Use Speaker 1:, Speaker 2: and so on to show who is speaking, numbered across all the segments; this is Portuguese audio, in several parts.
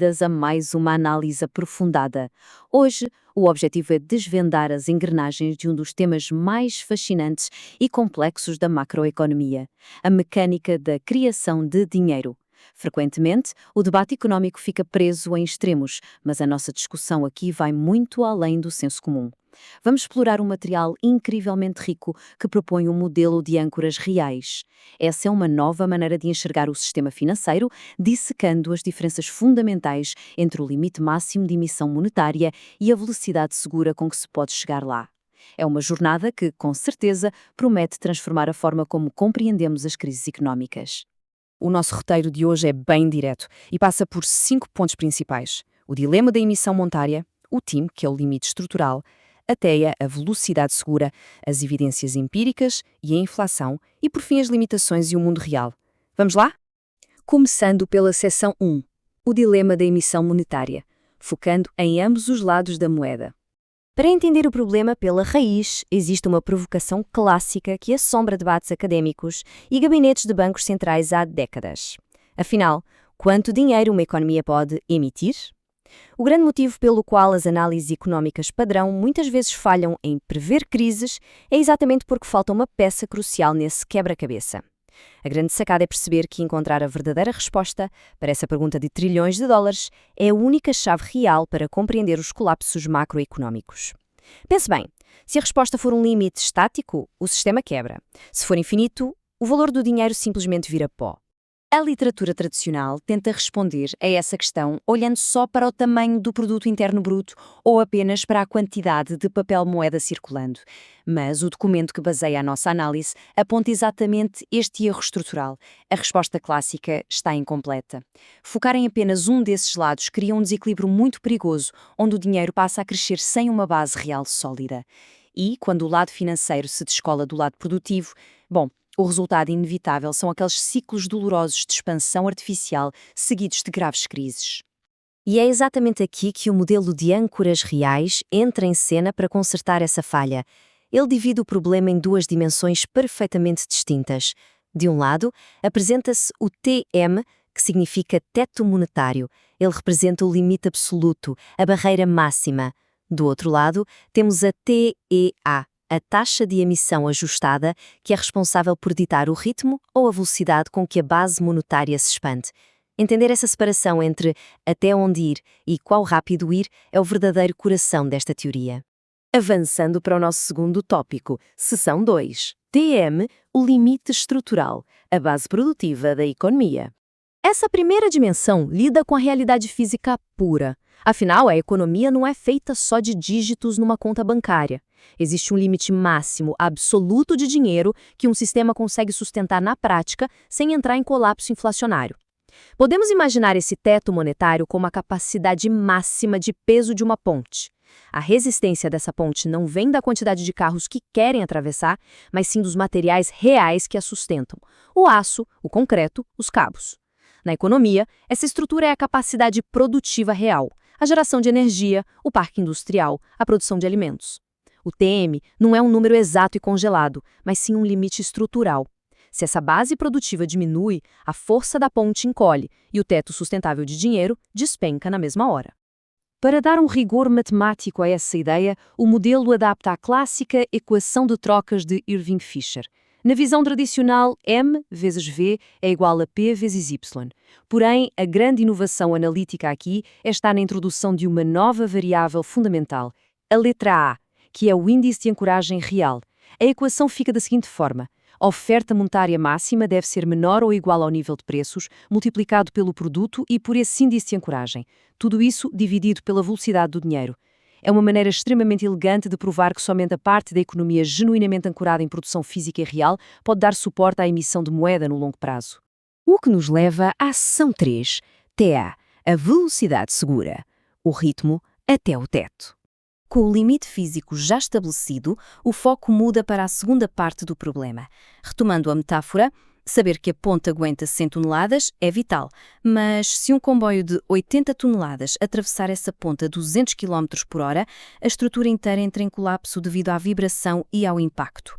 Speaker 1: A mais uma análise aprofundada. Hoje, o objetivo é desvendar as engrenagens de um dos temas mais fascinantes e complexos da macroeconomia, a mecânica da criação de dinheiro. Frequentemente, o debate económico fica preso em extremos, mas a nossa discussão aqui vai muito além do senso comum. Vamos explorar um material incrivelmente rico que propõe um modelo de âncoras reais. Essa é uma nova maneira de enxergar o sistema financeiro, dissecando as diferenças fundamentais entre o limite máximo de emissão monetária e a velocidade segura com que se pode chegar lá. É uma jornada que, com certeza, promete transformar a forma como compreendemos as crises económicas.
Speaker 2: O nosso roteiro de hoje é bem direto e passa por 5 pontos principais: o dilema da emissão monetária, o TIM, que é o limite estrutural, a TEA, a velocidade segura, as evidências empíricas e a inflação e, por fim, as limitações e o mundo real. Vamos lá? Começando pela seção 1, o dilema da emissão monetária, focando em ambos os lados da moeda.
Speaker 3: Para entender o problema pela raiz, existe uma provocação clássica que assombra debates académicos e gabinetes de bancos centrais há décadas. Afinal, quanto dinheiro uma economia pode emitir? O grande motivo pelo qual as análises económicas padrão muitas vezes falham em prever crises é exatamente porque falta uma peça crucial nesse quebra-cabeça. A grande sacada é perceber que encontrar a verdadeira resposta para essa pergunta de trilhões de dólares é a única chave real para compreender os colapsos macroeconómicos. Pense bem, se a resposta for um limite estático, o sistema quebra. Se for infinito, o valor do dinheiro simplesmente vira pó.
Speaker 1: A literatura tradicional tenta responder a essa questão olhando só para o tamanho do produto interno bruto ou apenas para a quantidade de papel moeda circulando. Mas o documento que baseia a nossa análise aponta exatamente este erro estrutural. A resposta clássica está incompleta. Focar em apenas um desses lados cria um desequilíbrio muito perigoso, onde o dinheiro passa a crescer sem uma base real sólida. E, quando o lado financeiro se descola do lado produtivo, o resultado inevitável são aqueles ciclos dolorosos de expansão artificial seguidos de graves crises.
Speaker 3: E é exatamente aqui que o modelo de âncoras reais entra em cena para consertar essa falha. Ele divide o problema em duas dimensões perfeitamente distintas. De um lado, apresenta-se o TM, que significa teto monetário. Ele representa o limite absoluto, a barreira máxima. Do outro lado, temos a TEA, a taxa de emissão ajustada, que é responsável por ditar o ritmo ou a velocidade com que a base monetária se expande. Entender essa separação entre até onde ir e qual rápido ir é o verdadeiro coração desta teoria.
Speaker 1: Avançando para o nosso segundo tópico, seção 2. TM, o limite estrutural, a base produtiva da economia.
Speaker 2: Essa primeira dimensão lida com a realidade física pura. Afinal, a economia não é feita só de dígitos numa conta bancária. Existe um limite máximo, absoluto de dinheiro que um sistema consegue sustentar na prática sem entrar em colapso inflacionário. Podemos imaginar esse teto monetário como a capacidade máxima de peso de uma ponte. A resistência dessa ponte não vem da quantidade de carros que querem atravessar, mas sim dos materiais reais que a sustentam: o aço, o concreto, os cabos. Na economia, essa estrutura é a capacidade produtiva real, a geração de energia, o parque industrial, a produção de alimentos. O TM não é um número exato e congelado, mas sim um limite estrutural. Se essa base produtiva diminui, a força da ponte encolhe e o teto sustentável de dinheiro despenca na mesma hora. Para dar um rigor matemático a essa ideia, o modelo adapta a clássica equação de trocas de Irving Fisher. Na visão tradicional, M vezes V é igual a P vezes Y. Porém, a grande inovação analítica aqui está na introdução de uma nova variável fundamental, a letra A, que é o índice de ancoragem real. A equação fica da seguinte forma: a oferta monetária máxima deve ser menor ou igual ao nível de preços, multiplicado pelo produto e por esse índice de ancoragem. Tudo isso dividido pela velocidade do dinheiro. É uma maneira extremamente elegante de provar que somente a parte da economia genuinamente ancorada em produção física e real pode dar suporte à emissão de moeda no longo prazo. O que nos leva à seção 3, TA, a velocidade segura, o ritmo até o teto.
Speaker 3: Com o limite físico já estabelecido, o foco muda para a segunda parte do problema. Retomando a metáfora, saber que a ponte aguenta 100 toneladas é vital, mas se um comboio de 80 toneladas atravessar essa ponte a 200 km por hora, a estrutura inteira entra em colapso devido à vibração e ao impacto.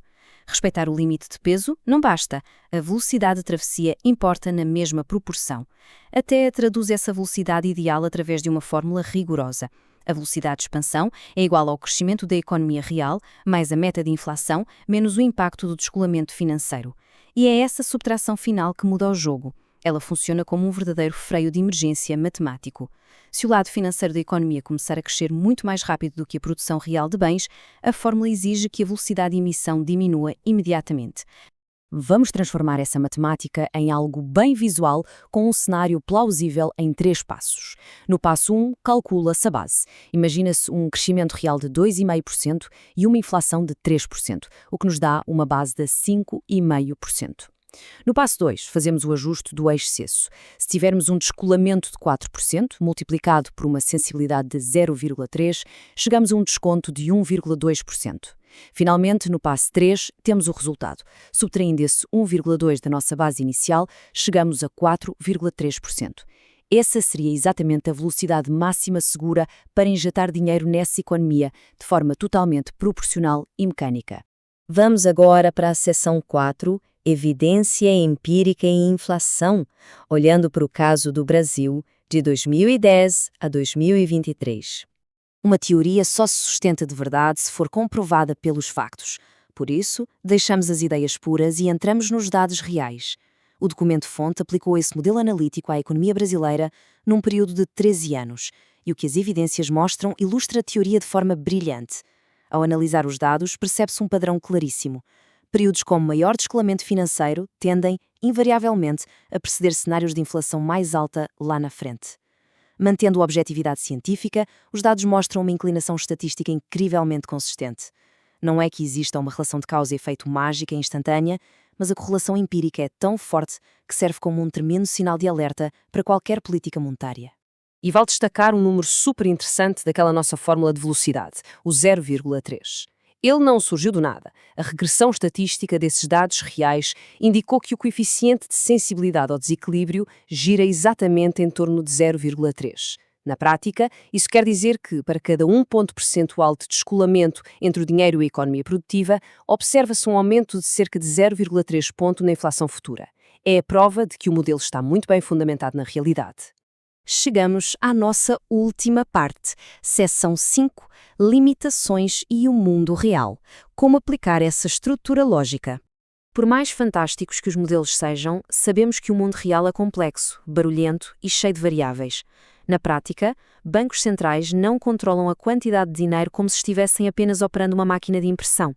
Speaker 3: Respeitar o limite de peso não basta, a velocidade de travessia importa na mesma proporção. Até traduz essa velocidade ideal através de uma fórmula rigorosa. A velocidade de expansão é igual ao crescimento da economia real, mais a meta de inflação, menos o impacto do descolamento financeiro. E é essa subtração final que muda o jogo. Ela funciona como um verdadeiro freio de emergência matemático. Se o lado financeiro da economia começar a crescer muito mais rápido do que a produção real de bens, a fórmula exige que a velocidade de emissão diminua imediatamente.
Speaker 1: Vamos transformar essa matemática em algo bem visual com um cenário plausível em 3 passos. No passo 1, calcula-se a base. Imagina-se um crescimento real de 2,5% e uma inflação de 3%, o que nos dá uma base de 5,5%. No passo 2, fazemos o ajuste do eixo-cesso. Se tivermos um descolamento de 4%, multiplicado por uma sensibilidade de 0,3%, chegamos a um desconto de 1,2%. Finalmente, no passo 3, temos o resultado. Subtraindo esse 1,2% da nossa base inicial, chegamos a 4,3%. Essa seria exatamente a velocidade máxima segura para injetar dinheiro nessa economia, de forma totalmente proporcional e mecânica.
Speaker 2: Vamos agora para a seção 4, Evidência empírica e inflação, olhando para o caso do Brasil, de 2010 a 2023.
Speaker 3: Uma teoria só se sustenta de verdade se for comprovada pelos factos. Por isso, deixamos as ideias puras e entramos nos dados reais. O documento-fonte aplicou esse modelo analítico à economia brasileira num período de 13 anos, e o que as evidências mostram ilustra a teoria de forma brilhante. Ao analisar os dados, percebe-se um padrão claríssimo. Períodos com maior descolamento financeiro tendem, invariavelmente, a preceder cenários de inflação mais alta lá na frente. Mantendo a objetividade científica, os dados mostram uma inclinação estatística incrivelmente consistente. Não é que exista uma relação de causa e efeito mágica e instantânea, mas a correlação empírica é tão forte que serve como um tremendo sinal de alerta para qualquer política monetária.
Speaker 2: E vale destacar um número super interessante daquela nossa fórmula de velocidade, o 0,3. Ele não surgiu do nada. A regressão estatística desses dados reais indicou que o coeficiente de sensibilidade ao desequilíbrio gira exatamente em torno de 0,3. Na prática, isso quer dizer que, para cada 1 ponto percentual de descolamento entre o dinheiro e a economia produtiva, observa-se um aumento de cerca de 0,3 ponto na inflação futura. É a prova de que o modelo está muito bem fundamentado na realidade.
Speaker 3: Chegamos à nossa última parte, seção 5, limitações e o mundo real. Como aplicar essa estrutura lógica? Por mais fantásticos que os modelos sejam, sabemos que o mundo real é complexo, barulhento e cheio de variáveis. Na prática, bancos centrais não controlam a quantidade de dinheiro como se estivessem apenas operando uma máquina de impressão.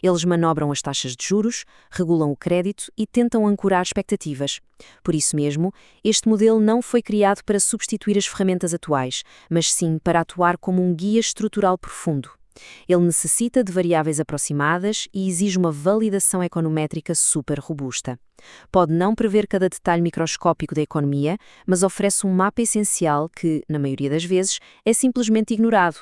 Speaker 3: Eles manobram as taxas de juros, regulam o crédito e tentam ancorar expectativas. Por isso mesmo, este modelo não foi criado para substituir as ferramentas atuais, mas sim para atuar como um guia estrutural profundo. Ele necessita de variáveis aproximadas e exige uma validação econométrica super robusta. Pode não prever cada detalhe microscópico da economia, mas oferece um mapa essencial que, na maioria das vezes, é simplesmente ignorado.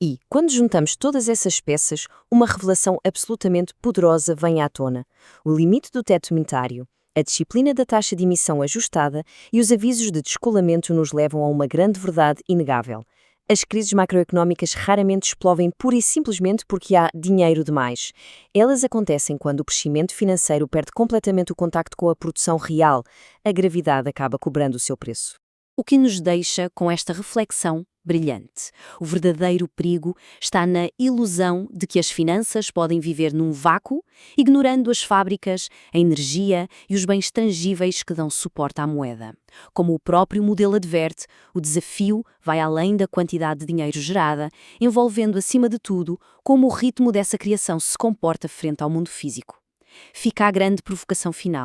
Speaker 2: E, quando juntamos todas essas peças, uma revelação absolutamente poderosa vem à tona. O limite do teto monetário, a disciplina da taxa de emissão ajustada e os avisos de descolamento nos levam a uma grande verdade inegável. As crises macroeconómicas raramente explodem pura e simplesmente porque há dinheiro demais. Elas acontecem quando o crescimento financeiro perde completamente o contacto com a produção real. A gravidade acaba cobrando o seu preço.
Speaker 1: O que nos deixa com esta reflexão brilhante. O verdadeiro perigo está na ilusão de que as finanças podem viver num vácuo, ignorando as fábricas, a energia e os bens tangíveis que dão suporte à moeda. Como o próprio modelo adverte, o desafio vai além da quantidade de dinheiro gerada, envolvendo, acima de tudo, como o ritmo dessa criação se comporta frente ao mundo físico. Fica a grande provocação final.